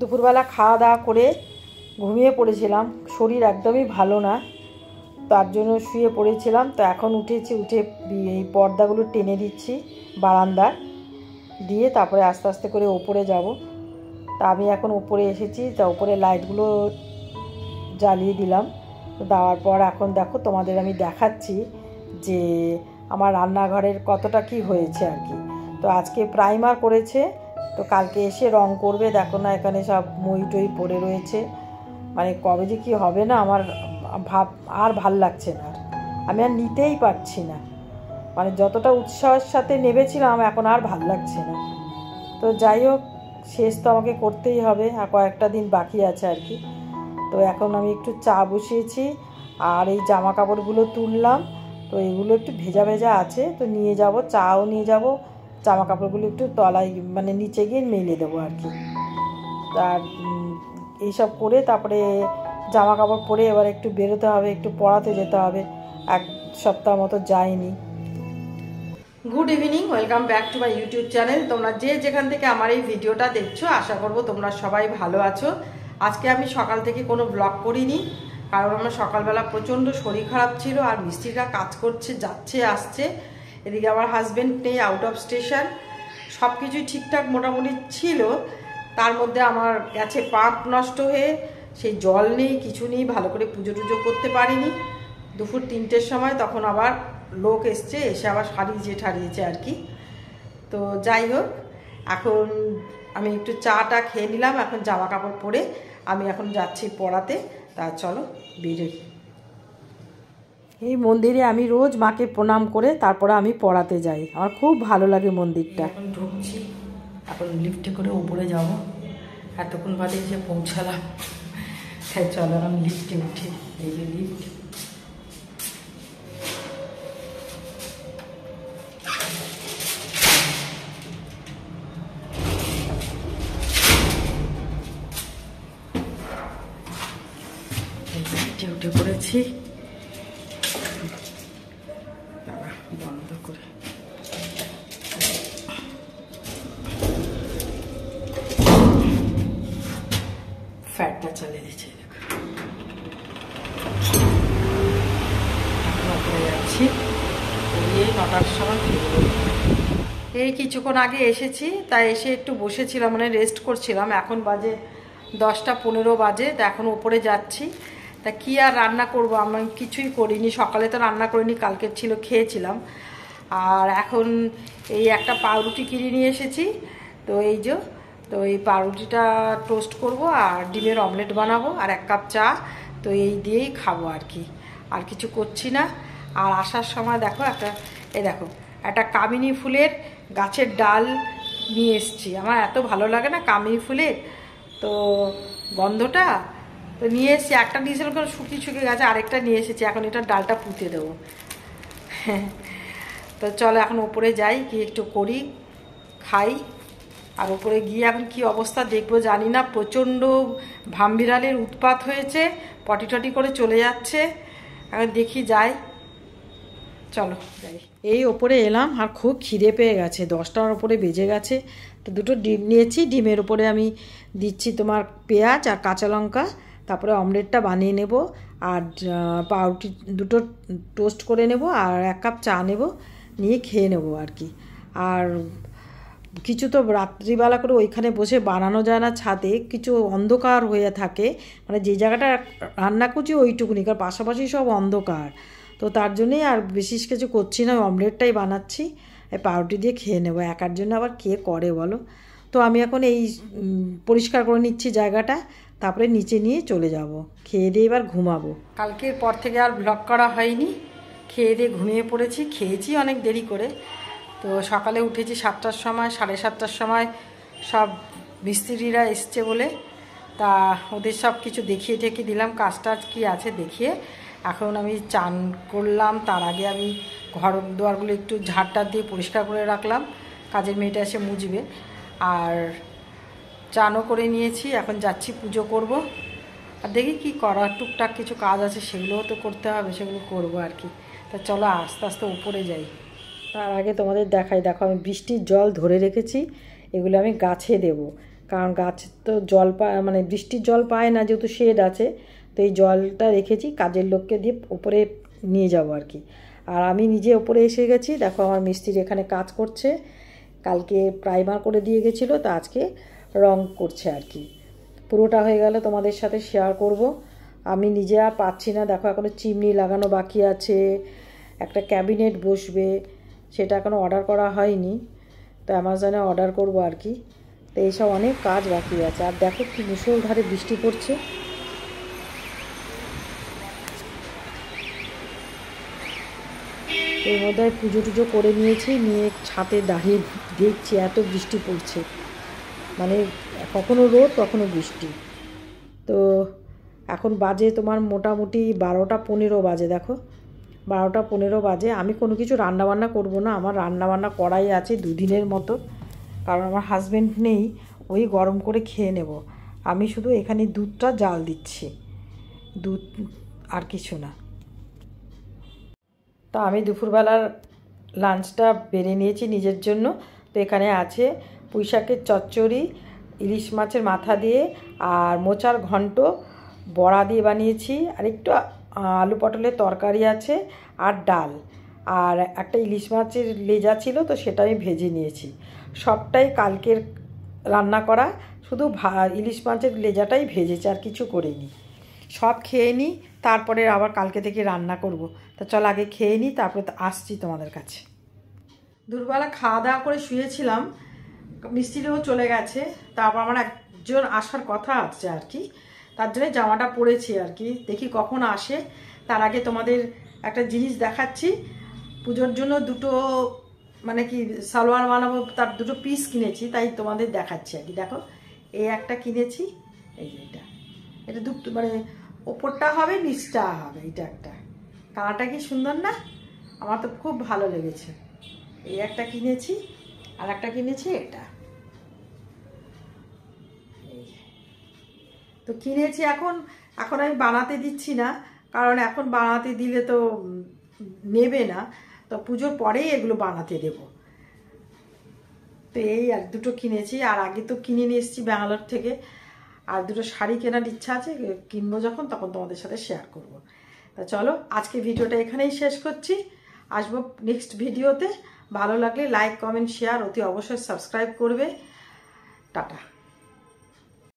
দুপুরবেলা খাওয়া দাওয়া করে ঘুমিয়ে পড়েছিলাম, শরীর একদমই ভালো না, তার জন্য শুয়ে পড়েছিলাম। তো এখন উঠেছি, উঠে এই পর্দাগুলো টেনে দিচ্ছি বারান্দার, দিয়ে তারপরে আস্তে আস্তে করে ওপরে যাব। তা আমি এখন ওপরে এসেছি, তা ওপরে লাইটগুলো জ্বালিয়ে দিলাম। দেওয়ার পর এখন দেখো তোমাদের আমি দেখাচ্ছি যে আমার রান্নাঘরের কতটা কি হয়েছে আর কি। তো আজকে প্রাইমার করেছে, তো কালকে এসে রং করবে। দেখো না এখানে সব মই টই পড়ে রয়েছে, মানে কবে যে কী হবে না আমার আর ভাল লাগছে না, আমি আর নিতেই পারছি না, মানে যতটা উৎসাহের সাথে নেবেছিলাম এখন আর ভাল লাগছে না। তো যাই হোক, শেষ তো আমাকে করতেই হবে, আর কয়েকটা দিন বাকি আছে আর কি। তো এখন আমি একটু চা বসিয়েছি, আর এই জামা কাপড়গুলো তুললাম, তো এগুলো একটু ভেজা ভেজা আছে, তো নিয়ে যাব, চাও নিয়ে যাব, জামা কাপড়গুলো একটু তলায় মানে নিচে গিয়ে মেলে দেবো আর কি। আর এইসব করে তারপরে জামা কাপড় পরে এবার একটু বেরোতে হবে, একটু পড়াতে যেতে হবে, এক সপ্তাহ মতো যাইনি। Good evening, welcome back to my YouTube channel. তোমরা যে যেখান থেকে আমার এই ভিডিওটা দেখছো, আশা করবো তোমরা সবাই ভালো আছো। আজকে আমি সকাল থেকে কোনো ব্লগ করিনি, কারণ আমার সকালবেলা প্রচণ্ড শরীর খারাপ ছিল, আর মিস্ত্রিরা কাজ করছে, যাচ্ছে আসছে, এদিকে আমার হাজব্যান্ড নেই, আউট অফ স্টেশন, সব কিছুই ঠিকঠাক মোটামুটি ছিল। তার মধ্যে আমার গেছে পাম্প নষ্ট হয়ে, সেই জল নেই, কিছু নেই, ভালো করে পুজো টুজো করতে পারিনি। দুপুর 3টের সময় তখন আবার লোক এসছে, এসে আবার সারিয়েছে আর কি। তো যাই হোক, এখন আমি একটু চাটা খেয়ে নিলাম, এখন জামা কাপড় পরে আমি এখন যাচ্ছি পড়াতে। তা চলো বেরোই। এই মন্দিরে আমি রোজ মাকে প্রণাম করে তারপরে আমি পড়াতে যাই, আমার খুব ভালো লাগে মন্দিরটা। এখন ঢুকছি, এখন লিফটে করে উপরে যাব, এতক্ষণ বাদে এসে পৌঁছালাম। হ্যাঁ চলো আমি লিফটে উঠি, এই যে লিফট। উঠে পড়েছি, বন্ধ করে ফ্যাটটা চালিয়ে দিচ্ছি। যাচ্ছি, 9টার সময় এই কিছুক্ষণ আগে এসেছি, তাই এসে একটু বসেছিলাম, মানে রেস্ট করছিলাম। এখন বাজে 10টা 15 বাজে, তা এখন ওপরে যাচ্ছি। তা কি আর রান্না করব, আমি কিছুই করিনি, সকালে তো রান্না করিনি, কালকের ছিল খেয়েছিলাম। আর এখন এই একটা পাউরুটি কিনে নিয়ে এসেছি, তো এই যে, তো এই পাউরুটিটা টোস্ট করব আর ডিমের অমলেট বানাবো, আর 1 কাপ চা, তো এই দিয়েই খাবো আর কি, আর কিছু করছি না। আর আসার সময় দেখো একটা কামিনী ফুলের গাছের ডাল নিয়ে এসেছি, আমার এত ভালো লাগে না কামিনী ফুলের তো গন্ধটা, তো নিয়ে এসেছি। একটা নিয়েছিলাম কারণ শুকিয়ে গেছে, আরেকটা নিয়ে এসেছি, এখন এটা ডালটা পুঁতে দেবো। তো চলো এখন ওপরে যাই, গিয়ে একটু করি, খাই। আর ওপরে গিয়ে এখন কি অবস্থা দেখবো জানি না, প্রচণ্ড ভামবিড়ালের উৎপাত হয়েছে, পটি টটি করে চলে যাচ্ছে, এখন দেখি যাই, চলো যাই। এই ওপরে এলাম, আর খুব খিদে পেয়ে গেছে, 10টার ওপরে বেজে গেছে। তো 2টো ডিম নিয়েছি, ডিমের ওপরে আমি দিচ্ছি তোমার পেঁয়াজ আর কাঁচা লঙ্কা, তারপরে অমলেটটা বানিয়ে নেব, আর পাউরুটি 2টো টোস্ট করে নেব, আর 1 কাপ চা নেব, নিয়ে খেয়ে নেব আর কি। আর কিছু তো রাত্রিবেলা করে ওইখানে বসে বানানো যায় না, ছাদে কিছু অন্ধকার হয়ে থাকে, মানে যে জায়গাটা রান্না করছি ওইটুকুনি, কারণ পাশাপাশি সব অন্ধকার, তো তার জন্যেই আর বিশেষ কিছু করছি না, অমলেটটাই বানাচ্ছি, পাউরুটি দিয়ে খেয়ে নেবো। একার জন্য আবার কে করে বলো। তো আমি এখন এই পরিষ্কার করে নিচ্ছি জায়গাটা, তারপরে নিচে নিয়ে চলে যাব, খেয়ে দিয়ে এবার ঘুমাবো। কালকের পর থেকে আর ব্লগ করা হয়নি, খেয়ে দিয়ে ঘুমিয়ে পড়েছি, খেয়েছি অনেক দেরি করে। তো সকালে উঠেছি 7টার সময়, 7:30টার সময়, সব মিস্ত্রিরা এসছে বলে, তা ওদের সব কিছু দেখিয়ে ঠেকিয়ে দিলাম, কাজ টাজ কী আছে দেখিয়ে। এখন আমি চান করলাম, তার আগে আমি ঘর দুয়ারগুলো একটু ঝাড়টার দিয়ে পরিষ্কার করে রাখলাম, কাজের মেয়েটা এসে মুছবে। আর চানও করে নিয়েছি, এখন যাচ্ছি পুজো করব, আর দেখি কি করা, টুকটাক কিছু কাজ আছে সেগুলোও তো করতে হবে, সেগুলো করবো আর কি। তা চলো আস্তে আস্তে উপরে যাই। তার আগে তোমাদের দেখাই, দেখো আমি বৃষ্টির জল ধরে রেখেছি, এগুলো আমি গাছে দেব, কারণ গাছ তো জল পায়, মানে বৃষ্টির জল পায় না, যেহেতু শেড আছে, তো এই জলটা রেখেছি কাজের লোককে দিয়ে ওপরে নিয়ে যাব আর কি। আর আমি নিজে ওপরে এসে গেছি, দেখো আমার মিস্ত্রি এখানে কাজ করছে। কালকে প্রাইমার করে দিয়ে গেছিলো, তো আজকে রং করছে আর কি। পুরোটা হয়ে গেলে তোমাদের সাথে শেয়ার করব। আমি নিজে আর পাচ্ছি না, দেখো এখনও চিমনি লাগানো বাকি আছে, একটা ক্যাবিনেট বসবে, সেটা এখনও অর্ডার করা হয়নি, তো অ্যামাজনে অর্ডার করব আর কি। তো এইসব অনেক কাজ বাকি আছে। আর দেখো কি মুষলধারে বৃষ্টি পড়ছে। এর মধ্যে পুজো টুজো করে নিয়েছি, নিয়ে ছাদে দাঁড়িয়ে দেখছি এত বৃষ্টি পড়ছে, মানে কখনো রোদ কখনো বৃষ্টি। তো এখন বাজে তোমার মোটামুটি 12টা 15 বাজে, দেখো 12টা 15 বাজে। আমি কোনো কিছু রান্নাবান্না করব না, আমার রান্নাবান্না করাই আছে 2 দিনের মতো, কারণ আমার হাজব্যান্ড নেই, ওই গরম করে খেয়ে নেব। আমি শুধু এখানে দুধটা জাল দিচ্ছি, দুধ আর কিছু না। তো আমি দুপুরবেলার লাঞ্চটা বেড়ে নিয়েছি নিজের জন্য। তো এখানে আছে পুঁই শাকের চচ্চড়ি, ইলিশ মাছের মাথা দিয়ে, আর মোচার ঘন্ট বড়া দিয়ে বানিয়েছি, আর একটু আলু পটলের তরকারি আছে, আর ডাল, আর একটা ইলিশ মাছের লেজা ছিল, তো সেটা আমি ভেজে নিয়েছি। সবটাই কালকের রান্না করা, শুধু ইলিশ মাছের লেজাটাই ভেজেছি, আর কিছু করিনি। সব খেয়ে নিই, তারপরে আবার কালকে থেকে রান্না করব। তা চল আগে খেয়ে নিই, তারপরে তো আসছি তোমাদের কাছে। দুপুরবেলা খাওয়া দাওয়া করে শুয়েছিলাম, মিস্ত্রিও চলে গেছে, তারপর আমার একজন আসার কথা আছে আর কি, তার জন্য জামাটা পরেছি আর কি, দেখি কখন আসে। তার আগে তোমাদের একটা জিনিস দেখাচ্ছি। পুজোর জন্য দুটো মানে কি সালোয়ার বানাবো, তার দুটো পিস কিনেছি, তাই তোমাদের দেখাচ্ছি আর কি। দেখো এই একটা কিনেছি, এই যে এটা দুটো, মানে ওপরটা হবে নিচটা হবে, এটা একটা কালারটা কি সুন্দর না, আমার তো খুব ভালো লেগেছে। এই একটা কিনেছি, আর একটা কিনেছি এটা, তো কিনেছি। এখন আমি বানাতে দিচ্ছি না, কারণ এখন বানাতে দিলে তো নেবে না, তো পুজোর পরেই এগুলো বানাতে দেব। তো এই আর দুটো কিনেছি, আর আগে তো কিনে নিয়ে এসেছি ব্যাঙ্গালোর থেকে। আর দুটো শাড়ি কেনার ইচ্ছা আছে, কিনবো যখন তখন তোমাদের সাথে শেয়ার করব। তা চলো আজকে ভিডিওটা এখানেই শেষ করছি, আসবো নেক্সট ভিডিওতে। ভালো লাগলে লাইক কমেন্ট শেয়ার অতি অবশ্যই সাবস্ক্রাইব করবে। টাটা।